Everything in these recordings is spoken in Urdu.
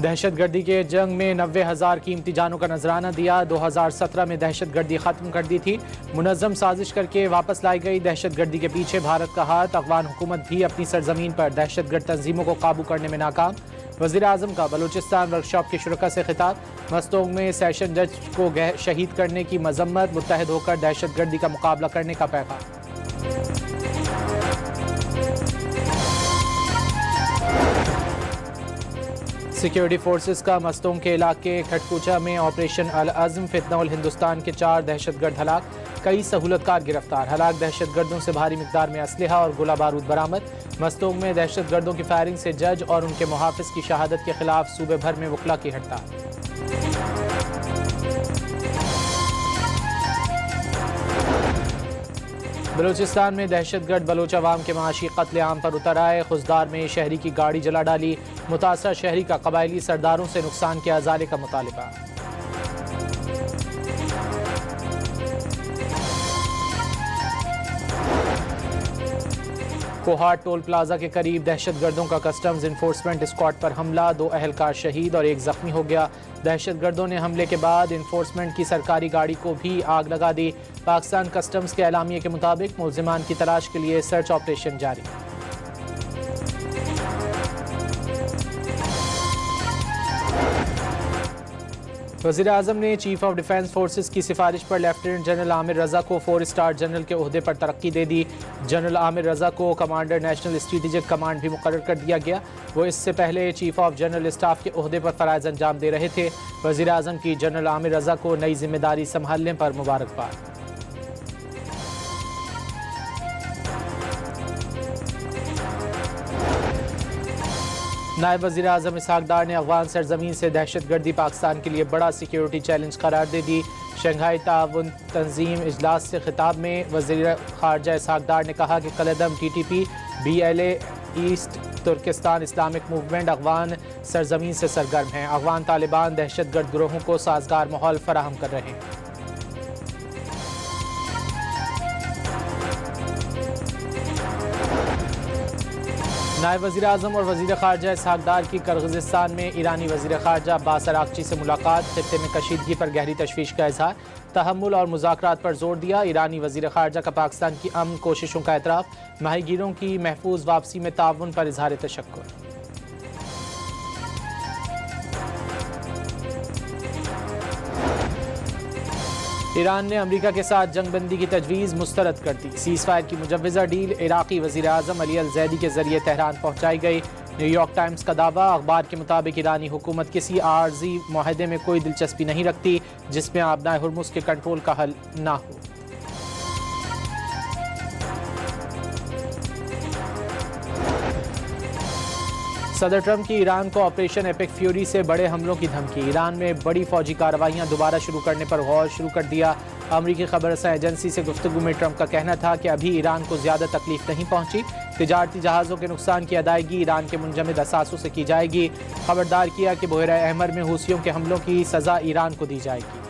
دہشت گردی کے جنگ میں 90,000 قیمتی جانوں کا نذرانہ دیا۔ 2017 میں دہشت گردی ختم کر دی تھی۔ منظم سازش کر کے واپس لائی گئی دہشت گردی کے پیچھے بھارت کا ہاتھ۔ افغان حکومت بھی اپنی سرزمین پر دہشت گرد تنظیموں کو قابو کرنے میں ناکام۔ وزیر اعظم کا بلوچستان ورکشاپ کے شرکاء سے خطاب۔ مستونگ میں سیشن جج کو شہید کرنے کی مذمت، متحد ہو کر دہشت گردی کا مقابلہ کرنے کا پیغام۔ سیکیورٹی فورسز کا مستونگ کے علاقے کھٹکوچا میں آپریشن العزم، فتنہ الہندوستان کے 4 دہشت گرد ہلاک، کئی سہولت کار گرفتار۔ ہلاک دہشت گردوں سے بھاری مقدار میں اسلحہ اور گولہ بارود برآمد۔ مستونگ میں دہشت گردوں کی فائرنگ سے جج اور ان کے محافظ کی شہادت کے خلاف صوبے بھر میں وکلاء کی ہڑتال۔ بلوچستان میں دہشت گرد بلوچ عوام کے معاشی قتل عام پر اتر آئے۔ خضدار میں شہری کی گاڑی جلا ڈالی، متاثرہ شہری کا قبائلی سرداروں سے نقصان کے ازالے کا مطالبہ۔ کوہاٹ ٹول پلازا کے قریب دہشت گردوں کا کسٹمز انفورسمنٹ اسکواڈ پر حملہ، 2 اہلکار شہید اور 1 زخمی ہو گیا۔ دہشت گردوں نے حملے کے بعد انفورسمنٹ کی سرکاری گاڑی کو بھی آگ لگا دی۔ پاکستان کسٹمز کے اعلامیے کے مطابق ملزمان کی تلاش کے لیے سرچ آپریشن جاری۔ وزیر اعظم نے چیف آف ڈیفنس فورسز کی سفارش پر لیفٹیننٹ جنرل عامر رضا کو 4 اسٹار جنرل کے عہدے پر ترقی دے دی۔ جنرل عامر رضا کو کمانڈر نیشنل اسٹریٹجک کمانڈ بھی مقرر کر دیا گیا۔ وہ اس سے پہلے چیف آف جنرل اسٹاف کے عہدے پر فرائض انجام دے رہے تھے۔ وزیر اعظم کی جنرل عامر رضا کو نئی ذمہ داری سنبھالنے پر مبارکباد۔ نائب وزیر اعظم اسحاق ڈار نے افغان سرزمین سے دہشت گردی پاکستان کے لیے بڑا سیکیورٹی چیلنج قرار دے دی۔ شنگھائی تعاون تنظیم اجلاس سے خطاب میں وزیر خارجہ اسحاق ڈار نے کہا کہ قلعدم TTP، BLA، east Turkestan Islamic movement Afghan سرزمین سے سرگرم ہیں۔ افغان طالبان دہشت گرد گروہوں کو سازگار ماحول فراہم کر رہے ہیں۔ نائب وزیر اعظم اور وزیر خارجہ اسحاق ڈار کی کرغزستان میں ایرانی وزیر خارجہ عباس اراغچی سے ملاقات، خطے میں کشیدگی پر گہری تشویش کا اظہار، تحمل اور مذاکرات پر زور دیا۔ ایرانی وزیر خارجہ کا پاکستان کی امن کوششوں کا اعتراف، ماہی گیروں کی محفوظ واپسی میں تعاون پر اظہار تشکر۔ ایران نے امریکہ کے ساتھ جنگ بندی کی تجویز مسترد کر دی۔ سیز فائر کی مجوزہ ڈیل عراقی وزیر اعظم علی الزیدی کے ذریعے تہران پہنچائی گئی۔ نیو یارک ٹائمز کا دعویٰ، اخبار کے مطابق ایرانی حکومت کسی عارضی معاہدے میں کوئی دلچسپی نہیں رکھتی جس میں آبنائے ہرمز کے کنٹرول کا حل نہ ہو۔ صدر ٹرمپ کی ایران کو آپریشن ایپک فیوری سے بڑے حملوں کی دھمکی۔ ایران میں بڑی فوجی کارروائیاں دوبارہ شروع کرنے پر غور شروع کر دیا۔ امریکی خبر رساں ایجنسی سے گفتگو میں ٹرمپ کا کہنا تھا کہ ابھی ایران کو زیادہ تکلیف نہیں پہنچی۔ تجارتی جہازوں کے نقصان کی ادائیگی ایران کے منجمد اثاثوں سے کی جائے گی۔ خبردار کیا کہ بحیرہ احمر میں حوثیوں کے حملوں کی سزا ایران کو دی جائے گی۔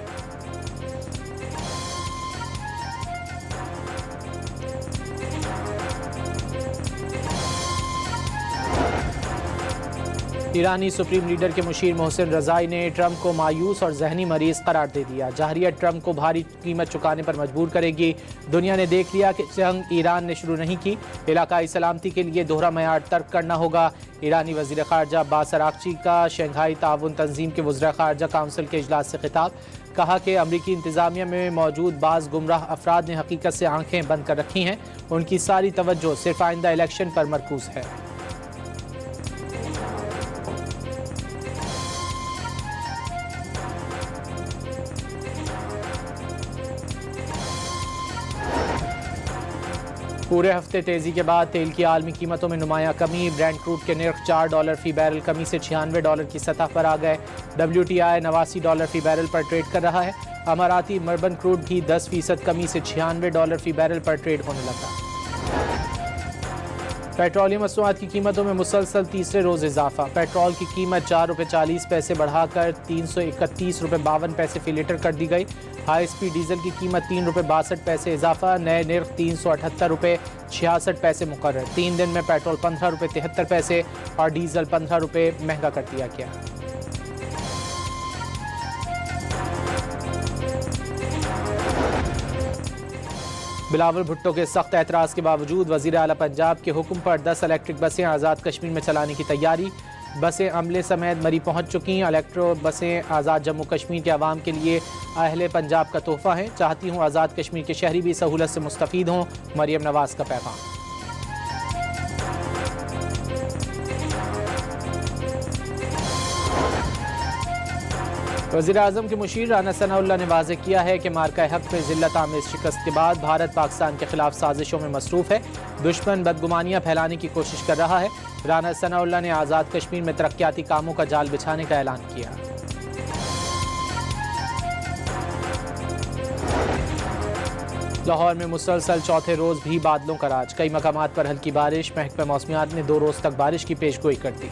ایرانی سپریم لیڈر کے مشیر محسن رضائی نے ٹرمپ کو مایوس اور ذہنی مریض قرار دے دیا۔ جارحیت ٹرمپ کو بھاری قیمت چکانے پر مجبور کرے گی۔ دنیا نے دیکھ لیا کہ جنگ ایران نے شروع نہیں کی، علاقائی سلامتی کے لیے دوہرا معیار ترک کرنا ہوگا۔ ایرانی وزیر خارجہ عباس اراغچی کا شنگھائی تعاون تنظیم کے وزراء خارجہ کونسل کے اجلاس سے خطاب، کہا کہ امریکی انتظامیہ میں موجود بعض گمراہ افراد نے حقیقت سے آنکھیں بند کر رکھی ہیں، ان کی ساری توجہ صرف آئندہ الیکشن پر مرکوز ہے۔ پورے ہفتے تیزی کے بعد تیل کی عالمی قیمتوں میں نمایاں کمی، برینٹ کروڈ کے نرخ $4 فی بیرل کمی سے $96 کی سطح پر آ گئے۔ WTI $89 فی بیرل پر ٹریڈ کر رہا ہے۔ اماراتی مربن کروڈ بھی 10% کمی سے $96 فی بیرل پر ٹریڈ ہونے لگا۔ پیٹرولیم مصنوعات کی قیمتوں میں مسلسل تیسرے روز اضافہ، پیٹرول کی قیمت $4.40 بڑھا کر $331.52 فی لیٹر کر دی گئی۔ ہائی اسپیڈ ڈیزل کی قیمت $3.62 اضافہ، نئے نرخ $378.66 مقرر۔ 3 دن میں پیٹرول $15.73 اور ڈیزل $15 مہنگا کر دیا گیا۔ بلاول بھٹو کے سخت اعتراض کے باوجود وزیر اعلیٰ پنجاب کے حکم پر 10 الیکٹرک بسیں آزاد کشمیر میں چلانے کی تیاری، بسیں عملے سمیت مری پہنچ چکی۔ الیکٹرو بسیں آزاد جموں کشمیر کے عوام کے لیے اہل پنجاب کا تحفہ ہیں، چاہتی ہوں آزاد کشمیر کے شہری بھی سہولت سے مستفید ہوں، مریم نواز کا پیغام۔ وزیر اعظم کے مشیر رانا ثناء اللہ نے واضح کیا ہے کہ مارکہ حق میں ذلت آمیز شکست کے بعد بھارت پاکستان کے خلاف سازشوں میں مصروف ہے، دشمن بدگمانیاں پھیلانے کی کوشش کر رہا ہے۔ رانا ثناء اللہ نے آزاد کشمیر میں ترقیاتی کاموں کا جال بچھانے کا اعلان کیا۔ لاہور میں مسلسل چوتھے روز بھی بادلوں کا راج، کئی مقامات پر ہلکی بارش، محکمہ موسمیات نے 2 روز تک بارش کی پیش گوئی کر دی۔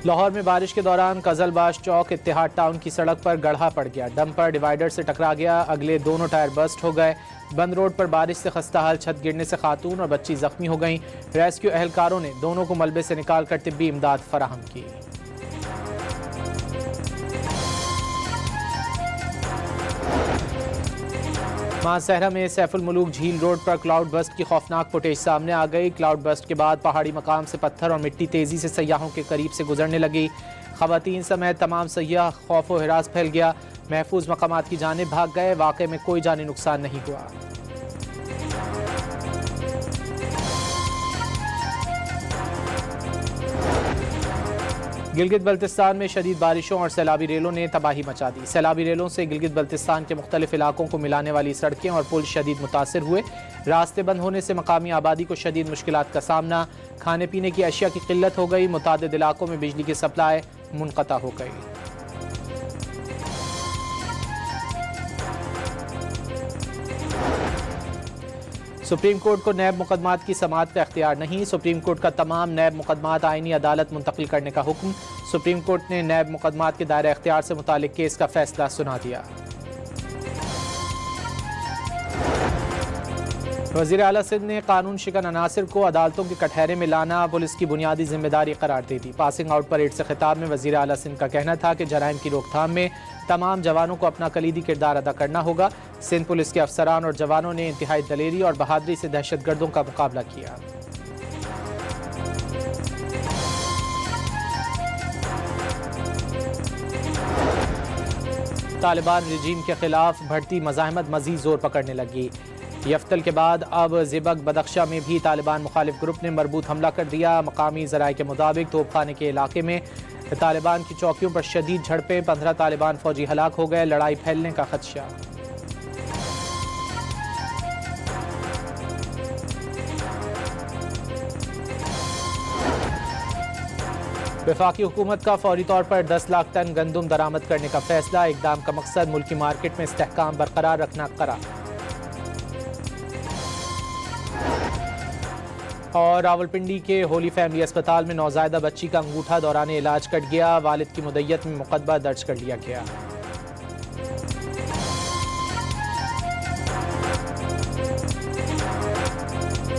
لاہور میں بارش کے دوران قزل باش چوک اتحاد ٹاؤن کی سڑک پر گڑھا پڑ گیا، ڈمپر ڈیوائیڈر سے ٹکرا گیا، اگلے دونوں ٹائر برسٹ ہو گئے۔ بند روڈ پر بارش سے خستہ حال چھت گرنے سے خاتون اور بچی زخمی ہو گئیں، ریسکیو اہلکاروں نے دونوں کو ملبے سے نکال کر طبی امداد فراہم کی۔ ماسہرہ میں سیف الملوک جھیل روڈ پر کلاؤڈ برسٹ کی خوفناک فوٹیج سامنے آ گئی۔ کلاؤڈ برسٹ کے بعد پہاڑی مقام سے پتھر اور مٹی تیزی سے سیاحوں کے قریب سے گزرنے لگی، خواتین سمیت تمام سیاح خوف و ہراس پھیل گیا، محفوظ مقامات کی جانب بھاگ گئے، واقعے میں کوئی جانی نقصان نہیں ہوا۔ گلگت بلتستان میں شدید بارشوں اور سیلابی ریلوں نے تباہی مچا دی، سیلابی ریلوں سے گلگت بلتستان کے مختلف علاقوں کو ملانے والی سڑکیں اور پل شدید متاثر ہوئے، راستے بند ہونے سے مقامی آبادی کو شدید مشکلات کا سامنا، کھانے پینے کی اشیاء کی قلت ہو گئی، متعدد علاقوں میں بجلی کی سپلائی منقطع ہو گئی۔ سپریم کورٹ کو نیب مقدمات کی سماعت کا اختیار نہیں، سپریم کورٹ کا تمام نیب مقدمات آئینی عدالت منتقل کرنے کا حکم، سپریم کورٹ نے نیب مقدمات کے دائرہ اختیار سے متعلق کیس کا فیصلہ سنا دیا۔ وزیر اعلیٰ سندھ نے قانون شکن عناصر کو عدالتوں کے کٹہرے میں لانا پولیس کی بنیادی ذمہ داری قرار دے دی۔ پاسنگ آؤٹ پریڈ سے خطاب میں وزیر اعلیٰ سندھ کا کہنا تھا کہ جرائم کی روک تھام میں تمام جوانوں کو اپنا کلیدی کردار ادا کرنا ہوگا۔ سندھ پولیس کے افسران اور جوانوں نے انتہائی دلیری اور بہادری سے دہشت گردوں کا مقابلہ کیا۔ طالبان رجیم کے خلاف بڑھتی مزاحمت مزید زور پکڑنے لگی، یفتل کے بعد اب زیبک بدخشاں میں بھی طالبان مخالف گروپ نے مربوط حملہ کر دیا۔ مقامی ذرائع کے مطابق توپ خانے کے علاقے میں طالبان کی چوکیوں پر شدید جھڑپیں، 15 طالبان فوجی ہلاک ہو گئے، لڑائی پھیلنے کا خدشہ۔ وفاقی حکومت کا فوری طور پر 10 لاکھ ٹن گندم درآمد کرنے کا فیصلہ، اقدام کا مقصد ملکی مارکیٹ میں استحکام برقرار رکھنا قرار۔ اور راولپنڈی کے ہولی فیملی اسپتال میں نوزائیدہ بچی کا انگوٹھا دوران علاج کٹ گیا، والد کی مدعیت میں مقدمہ درج کر لیا گیا۔